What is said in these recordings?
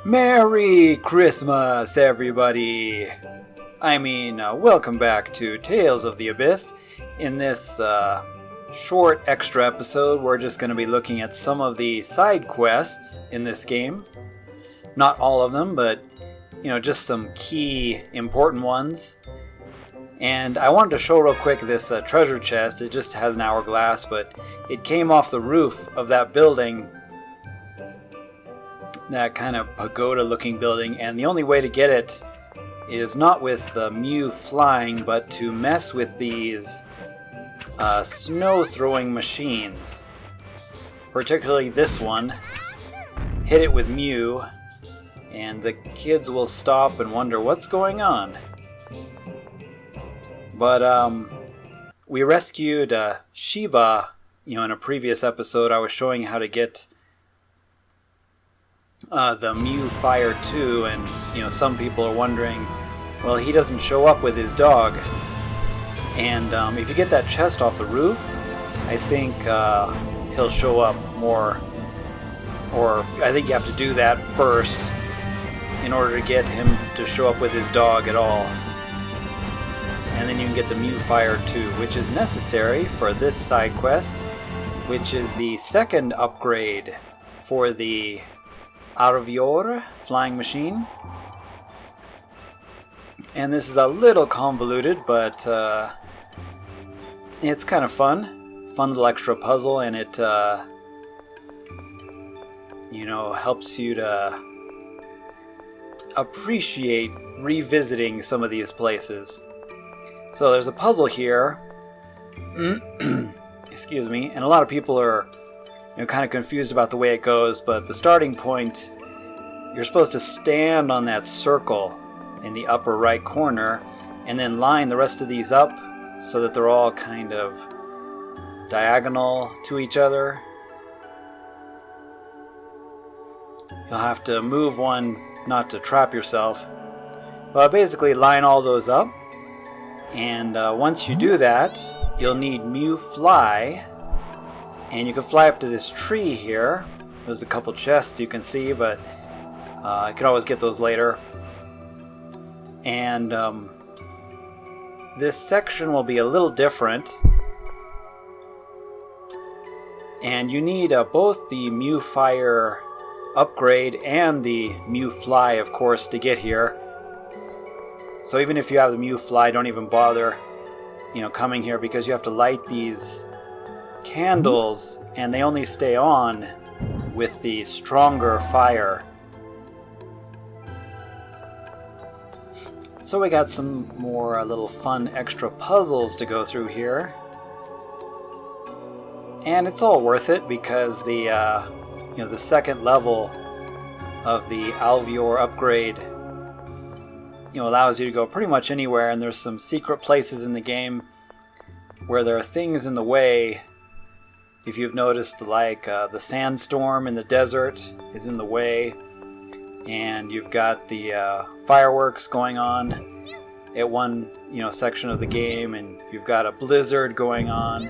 Merry Christmas, everybody! Welcome back to Tales of the Abyss. In this short extra episode, we're just going to be looking at some of the side quests in this game. Not all of them, but, just some key important ones. And I wanted to show real quick this treasure chest. It just has an hourglass, but it came off the roof of that building, that kind of pagoda-looking building, and the only way to get it is not with the Mew flying, but to mess with these snow-throwing machines. Particularly this one. Hit it with Mew, and the kids will stop and wonder what's going on. But we rescued Shiba. In a previous episode, I was showing how to get the Mew Fire 2, and some people are wondering, well, he doesn't show up with his dog. And if you get that chest off the roof, I think he'll show up more. Or I think you have to do that first in order to get him to show up with his dog at all. And then you can get the Mew Fire 2, which is necessary for this side quest, which is the second upgrade for the Alvior flying machine. And this is a little convoluted, but it's kind of fun. Fun little extra puzzle, and it helps you to appreciate revisiting some of these places. So there's a puzzle here. Excuse me. And a lot of people are kind of confused about the way it goes, but the starting point, you're supposed to stand on that circle in the upper right corner and then line the rest of these up so that they're all kind of diagonal to each other. You'll have to move one not to trap yourself. But basically line all those up, and once you do that, you'll need Mew Fly. And you can fly up to this tree here. There's a couple chests you can see, but you can always get those later. And this section will be a little different. And you need both the Mew Fire upgrade and the Mew Fly, of course, to get here. So even if you have the Mew Fly, don't even bother, coming here, because you have to light these candles, and they only stay on with the stronger fire. So we got some more little fun extra puzzles to go through here, and it's all worth it because the the second level of the Alvior upgrade allows you to go pretty much anywhere, and there's some secret places in the game where there are things in the way. If you've noticed, like the sandstorm in the desert is in the way, and you've got the fireworks going on at one section of the game, and you've got a blizzard going on.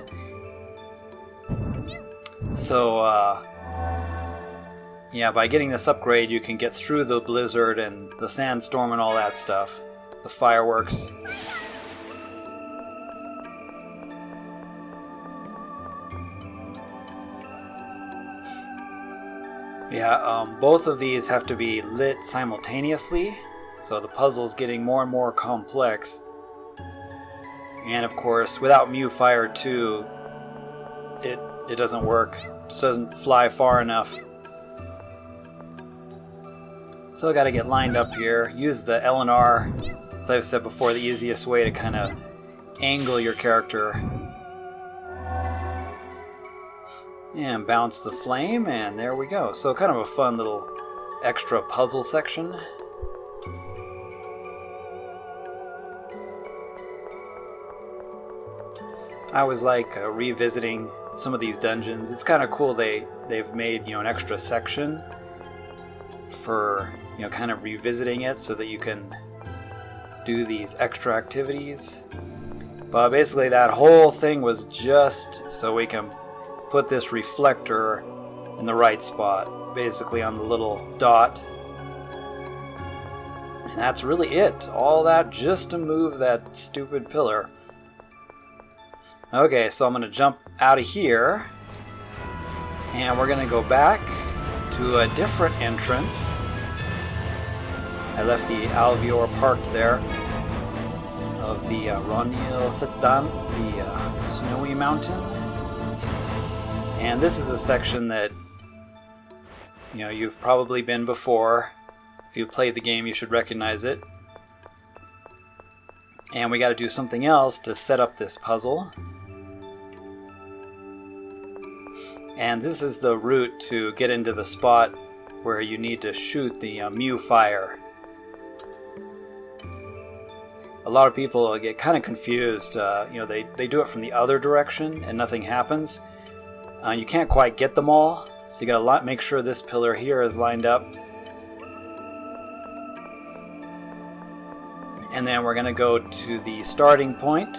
So by getting this upgrade, you can get through the blizzard and the sandstorm and all that stuff, the fireworks. Both of these have to be lit simultaneously, so the puzzle's getting more and more complex. And of course, without Mew Fire 2, it doesn't work. It just doesn't fly far enough. So I gotta get lined up here. Use the L and R, as I've said before, the easiest way to kind of angle your character. And bounce the flame, and there we go. So kind of a fun little extra puzzle section. I was revisiting some of these dungeons. It's kind of cool they've made an extra section for kind of revisiting it so that you can do these extra activities. But basically that whole thing was just so we can put this reflector in the right spot, basically on the little dot. And that's really it. All that just to move that stupid pillar. Okay, so I'm going to jump out of here. And we're going to go back to a different entrance. I left the Alvior parked there. Of the Ronil Setsdan, the snowy mountain. And this is a section that you've probably been before. If you played the game, you should recognize it. And we got to do something else to set up this puzzle. And this is the route to get into the spot where you need to shoot the Mew fire. A lot of people get kind of confused. They do it from the other direction and nothing happens. You can't quite get them all, so you gotta make sure this pillar here is lined up. And then we're gonna go to the starting point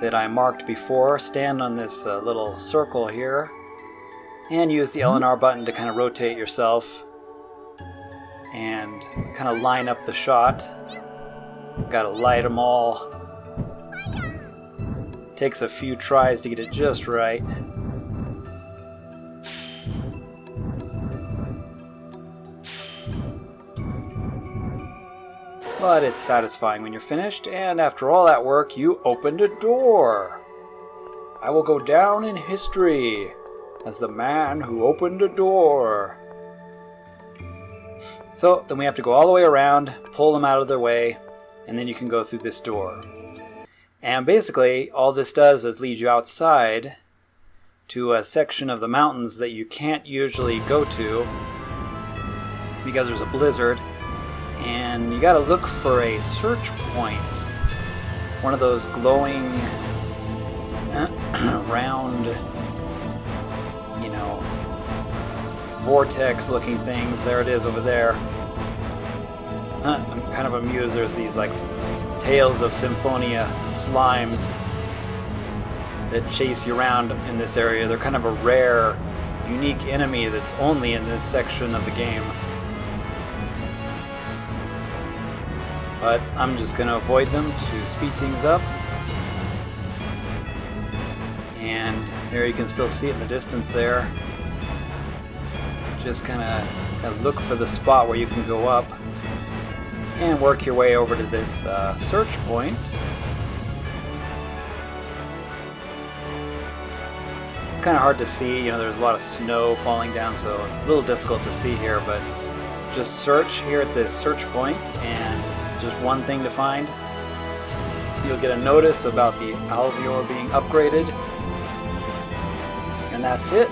that I marked before. Stand on this little circle here and use the L and R button to kind of rotate yourself and kind of line up the shot. Gotta light them all. Takes a few tries to get it just right. But it's satisfying when you're finished, and after all that work, you opened a door. I will go down in history as the man who opened a door. So then we have to go all the way around, pull them out of their way, and then you can go through this door. And basically, all this does is lead you outside to a section of the mountains that you can't usually go to because there's a blizzard. And you gotta look for a search point. One of those glowing, round, vortex-looking things. There it is over there. I'm kind of amused. There's these Tales of Symphonia slimes that chase you around in this area. They're kind of a rare, unique enemy that's only in this section of the game. But I'm just going to avoid them to speed things up. And here you can still see it in the distance there. Just kind of look for the spot where you can go up and work your way over to this search point. It's kind of hard to see, there's a lot of snow falling down, so a little difficult to see here, but just search here at this search point and just one thing to find. You'll get a notice about the Alvior being upgraded, and that's it.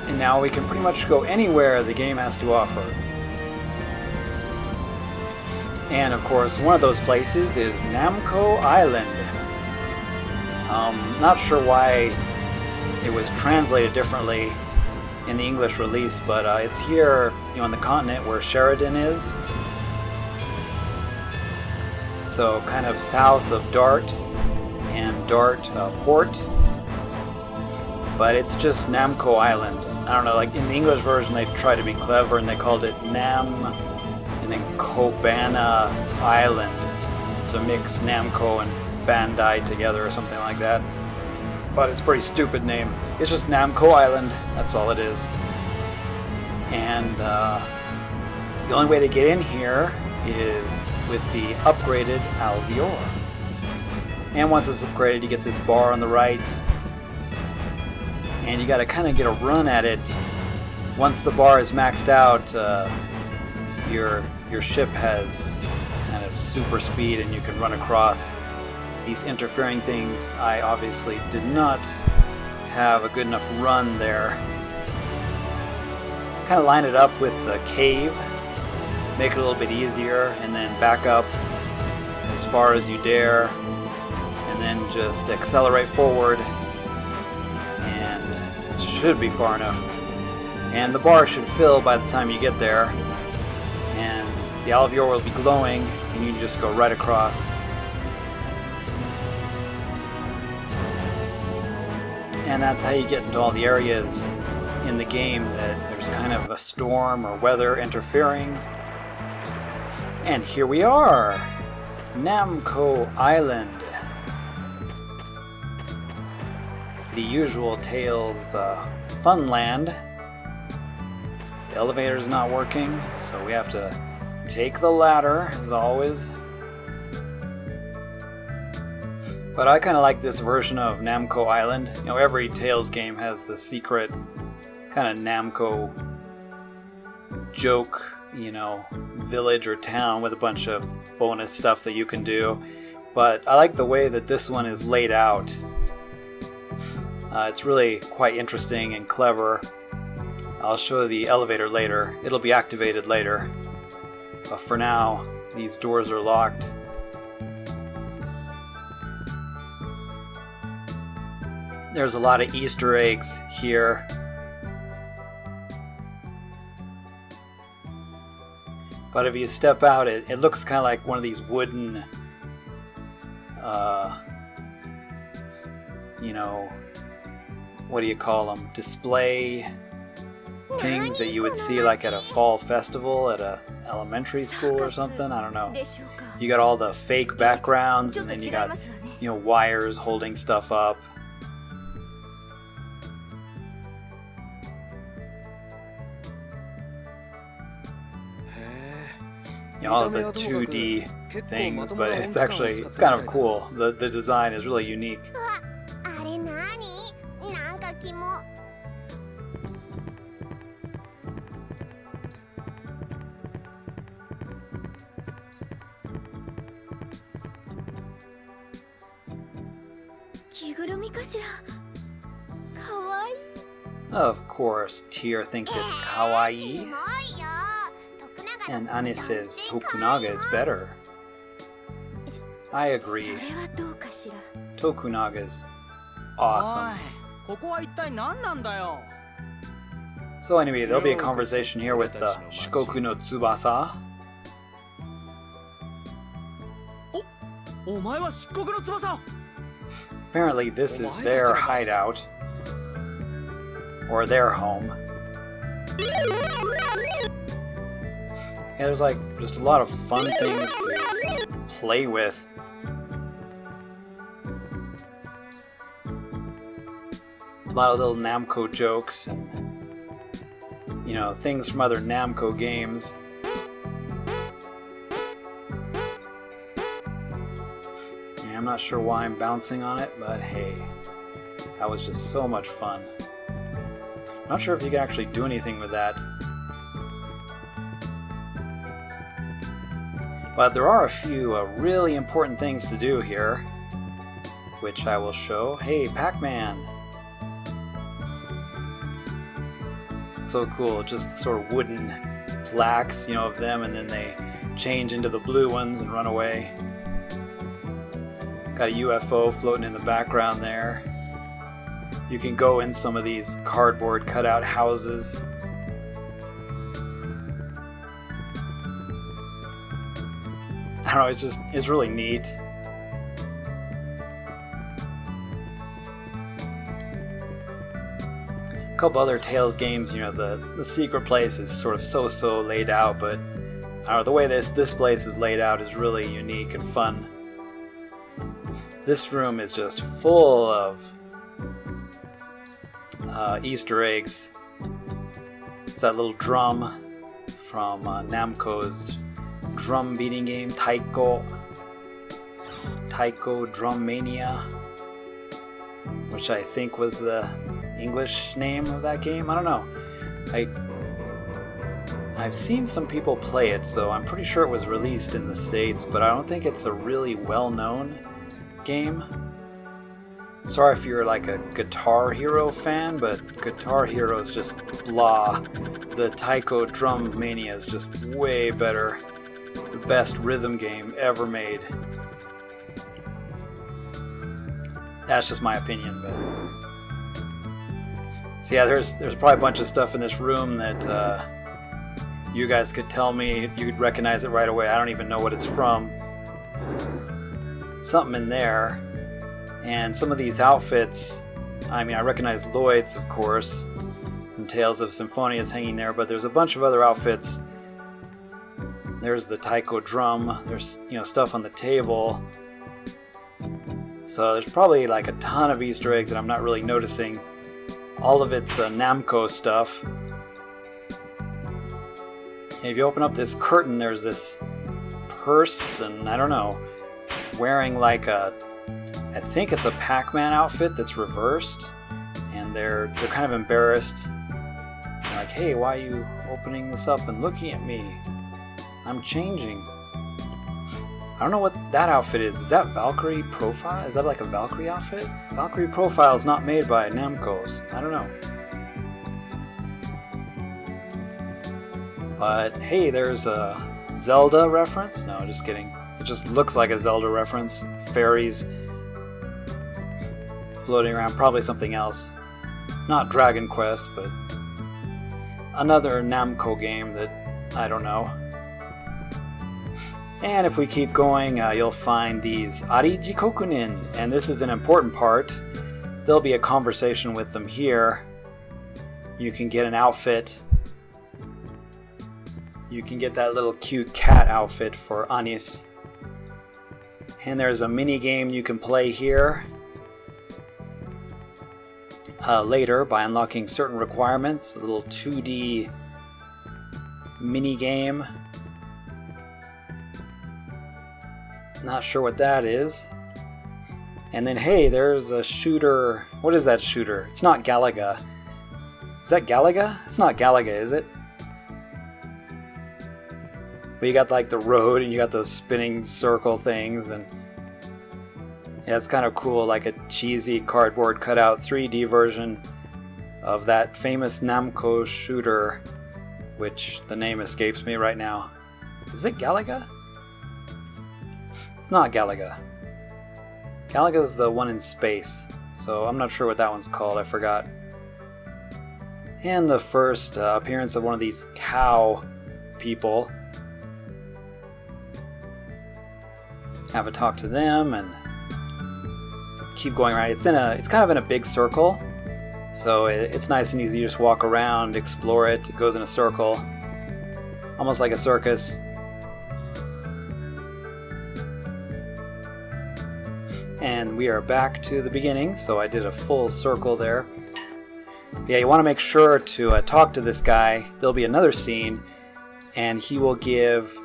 And now we can pretty much go anywhere the game has to offer. And of course, one of those places is Namco Island. Not sure why it was translated differently in the English release, but it's here, on the continent where Sheridan is. So kind of south of Dart and Dart Port. But it's just Namco Island. I don't know, in the English version they tried to be clever and they called it Nam and then Kobana Island to mix Namco and Bandai together or something like that. But it's a pretty stupid name. It's just Namco Island, that's all it is. And the only way to get in here is with the upgraded Alvior. And once it's upgraded, you get this bar on the right. And you gotta kind of get a run at it. Once the bar is maxed out, your ship has kind of super speed and you can run across these interfering things. I obviously did not have a good enough run there. Kind of line it up with the cave, make it a little bit easier, and then back up as far as you dare, and then just accelerate forward, and it should be far enough. And the bar should fill by the time you get there, and the Alvior will be glowing, and you can just go right across. And that's how you get into all the areas in the game that there's kind of a storm or weather interfering. And here we are! Namco Island. The usual Tales fun land. The elevator's not working, so we have to take the ladder, as always. But I kind of like this version of Namco Island. You know, every Tales game has the secret kind of Namco joke, you know, village or town with a bunch of bonus stuff that you can do. But I like the way that this one is laid out. It's really quite interesting and clever. I'll show the elevator later. It'll be activated later. But for now, these doors are locked. There's a lot of Easter eggs here. But if you step out, it looks kind of like one of these wooden, you know, what do you call them? Display things that you would see like at a fall festival at a elementary school or something. I don't know. You got all the fake backgrounds, and then you got, you know, wires holding stuff up. You know, all the 2D things, but it's kind of cool. The design is really unique. Of course, Tyr thinks it's kawaii. And Ane says Tokunaga is better. I agree. Tokunaga's awesome. So anyway, there'll be a conversation here with the Shikoku no Tsubasa. Apparently this is their hideout. Or their home. Yeah, there's like just a lot of fun things to play with. A lot of little Namco jokes and, you know, things from other Namco games. Yeah, I'm not sure why I'm bouncing on it, but hey, that was just so much fun. I'm not sure if you can actually do anything with that. But there are a few really important things to do here, which I will show. Hey, Pac-Man! So cool, just sort of wooden plaques, you know, of them, and then they change into the blue ones and run away. Got a UFO floating in the background there. You can go in some of these cardboard cutout houses. I don't know, it's really neat. A couple other Tales games, you know, the secret place is sort of so-so laid out, but I don't know, the way this place is laid out is really unique and fun. This room is just full of Easter eggs. There's that little drum from Namco's drum beating game, Taiko Drum Mania, which I think was the English name of that game. I don't know. I've seen some people play it, so I'm pretty sure it was released in the States, but I don't think it's a really well-known game. Sorry if you're like a Guitar Hero fan, but Guitar Hero is just blah. The Taiko Drum Mania is just way better. The best rhythm game ever made. That's just my opinion, but... So yeah, there's probably a bunch of stuff in this room that you guys could tell me, you'd recognize it right away. I don't even know what it's from. Something in there. And some of these outfits, I mean, I recognize Lloyd's, of course, from Tales of Symphonia is hanging there, but there's a bunch of other outfits There's the taiko drum. There's, stuff on the table. So there's probably like a ton of Easter eggs that I'm not really noticing. All of it's Namco stuff. And if you open up this curtain, there's this person, I don't know, wearing like I think it's a Pac-Man outfit that's reversed. And they're kind of embarrassed. They're like, hey, why are you opening this up and looking at me? I'm changing. I don't know what that outfit is. Is that Valkyrie Profile? Is that like a Valkyrie outfit? Valkyrie Profile is not made by Namco's. I don't know. But hey, there's a Zelda reference. No, just kidding. It just looks like a Zelda reference. Fairies floating around. Probably something else. Not Dragon Quest, but another Namco game that I don't know. And if we keep going, you'll find these Arijikokunin, and this is an important part. There'll be a conversation with them here. You can get an outfit. You can get that little cute cat outfit for Anis. And there's a mini game you can play here later by unlocking certain requirements. A little 2D mini game. Not sure what that is. And then hey, there's a shooter. What is that shooter? It's not Galaga. Is that Galaga? It's not Galaga, is it? But you got like the road and you got those spinning circle things, and yeah, it's kind of cool, like a cheesy cardboard cutout 3D version of that famous Namco shooter, which the name escapes me right now. Is it Galaga? It's not Galaga. Galaga's the one in space, so I'm not sure what that one's called, I forgot. And the first appearance of one of these cow people. Have a talk to them and keep going around. It's kind of in a big circle, so it's nice and easy. You just walk around, explore it. It goes in a circle, almost like a circus. And we are back to the beginning, so I did a full circle there. Yeah, you want to make sure to talk to this guy. There'll be another scene, and he will give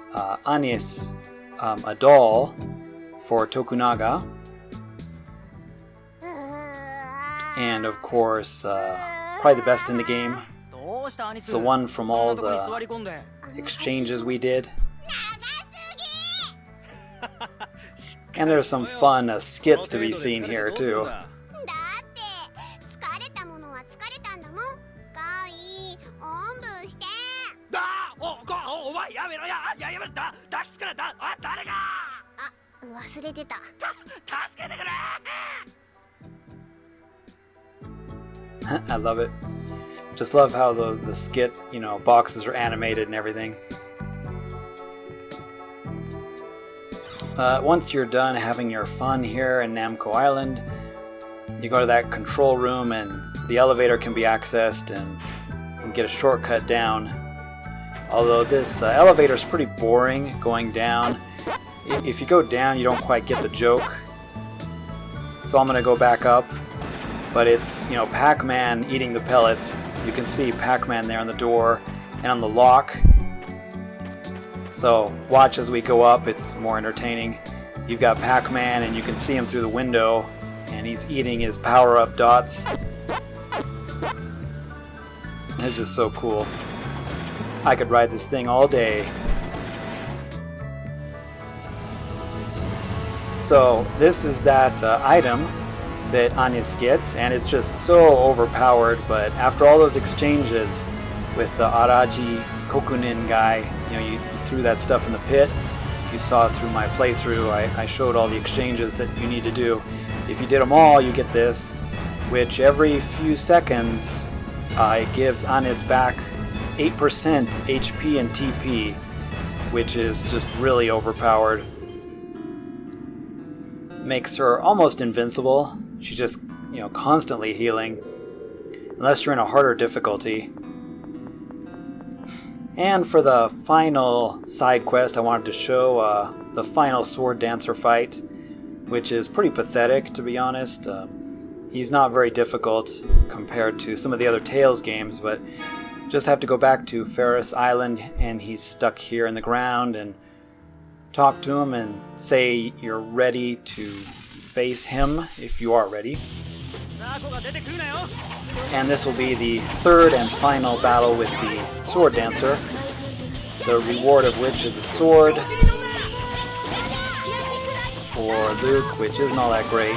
Anis a doll for Tokunaga. And of course, probably the best in the game. It's the one from all the exchanges we did. And there's some fun skits to be seen here too. I love it. Just love how the skit, boxes are animated and everything. Once you're done having your fun here in Namco Island, you go to that control room and the elevator can be accessed and get a shortcut down. Although this elevator is pretty boring going down. If you go down, you don't quite get the joke. So I'm going to go back up. But it's, Pac-Man eating the pellets. You can see Pac-Man there on the door and on the lock. So watch as we go up, it's more entertaining. You've got Pac-Man and you can see him through the window and he's eating his power-up dots. It's just so cool. I could ride this thing all day. So this is that item that Anis gets, and it's just so overpowered, but after all those exchanges with the Araji Kokunin guy, you threw that stuff in the pit. If you saw through my playthrough, I showed all the exchanges that you need to do. If you did them all, you get this, which every few seconds it gives Anis back 8% HP and TP, which is just really overpowered. Makes her almost invincible. She's just, constantly healing, unless you're in a harder difficulty. And for the final side quest, I wanted to show the final sword dancer fight, which is pretty pathetic, to be honest. He's not very difficult compared to some of the other Tales games, but just have to go back to Ferris Island, and he's stuck here in the ground, and talk to him and say you're ready to face him if you are ready. And this will be the third and final battle with the sword dancer, the reward of which is a sword for Luke, which isn't all that great.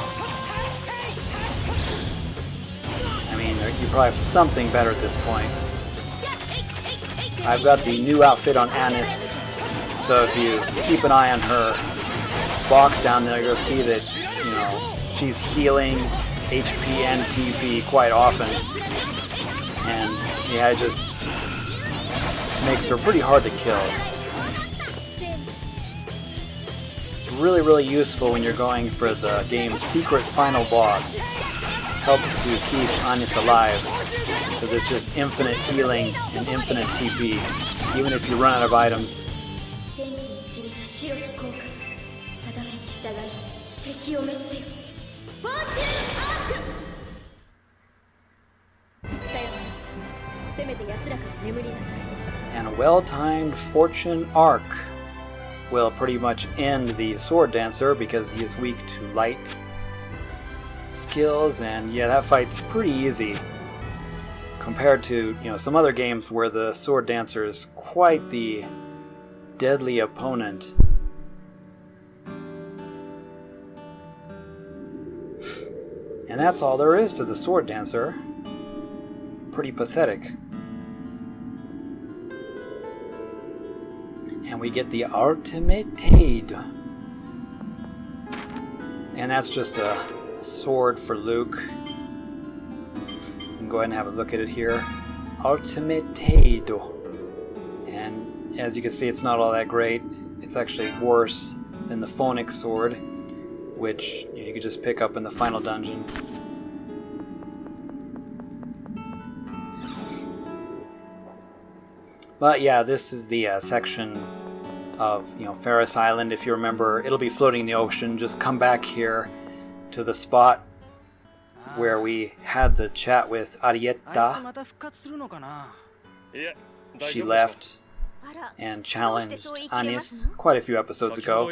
I mean, you probably have something better at this point. I've got the new outfit on Annis, so if you keep an eye on her box down there, you'll see that, you know, she's healing HP and TP quite often, and yeah, it just makes her pretty hard to kill. It's really useful when you're going for the game's secret final boss. Helps to keep Annis alive, because it's just infinite healing and infinite TP, even if you run out of items. And a well-timed fortune arc will pretty much end the sword dancer because he is weak to light skills, and yeah, that fight's pretty easy compared to, you know, some other games where the sword dancer is quite the deadly opponent. And that's all there is to the sword dancer. Pretty pathetic. And we get the ultimate Tade. And that's just a sword for Luke. Go ahead and have a look at it here. Ultimate Tade. And as you can see, it's not all that great. It's actually worse than the phonic sword, which you could just pick up in the final dungeon. But yeah, this is the section of, you know, Ferris Island. If you remember, it'll be floating in the ocean. Just come back here to the spot where we had the chat with Arietta. She left and challenged Annis quite a few episodes ago,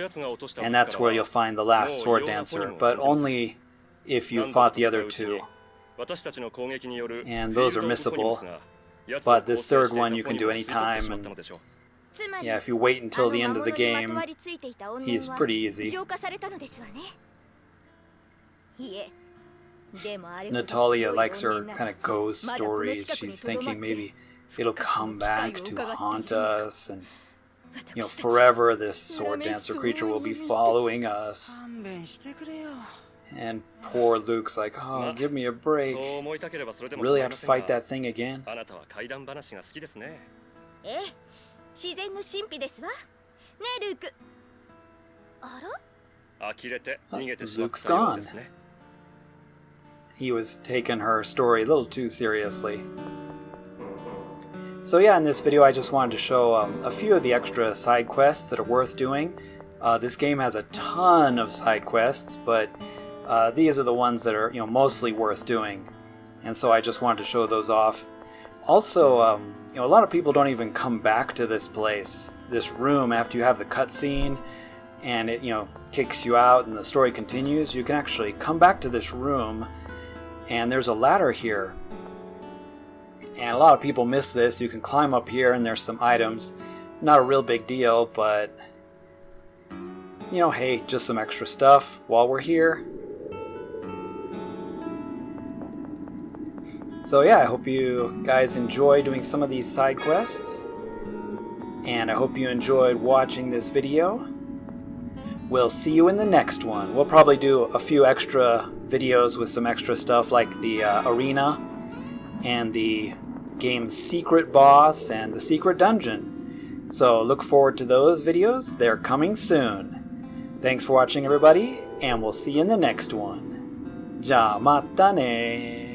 and that's where you'll find the last sword dancer, but only if you fought the other two, and those are missable. But this third one you can do anytime, and yeah, if you wait until the end of the game, he's pretty easy. Natalia likes her kind of ghost stories. She's thinking maybe it'll come back to haunt us, and, you know, forever this sword dancer creature will be following us. And poor Luke's like, oh, give me a break. Really have to fight that thing again? Luke's gone. He was taking her story a little too seriously. So yeah, in this video I just wanted to show a few of the extra side quests that are worth doing. This game has a ton of side quests, but these are the ones that are, you know, mostly worth doing, and so I just wanted to show those off. Also, you know, a lot of people don't even come back to this place, this room, after you have the cutscene, and it, you know, kicks you out and the story continues. You can actually come back to this room, and there's a ladder here. And a lot of people miss this. You can climb up here and there's some items. Not a real big deal, but, you know, hey, just some extra stuff while we're here. So yeah, I hope you guys enjoy doing some of these side quests. And I hope you enjoyed watching this video. We'll see you in the next one. We'll probably do a few extra videos with some extra stuff like the arena and the game's secret boss and the secret dungeon. So look forward to those videos. They're coming soon. Thanks for watching, everybody, and we'll see you in the next one. じゃあまたね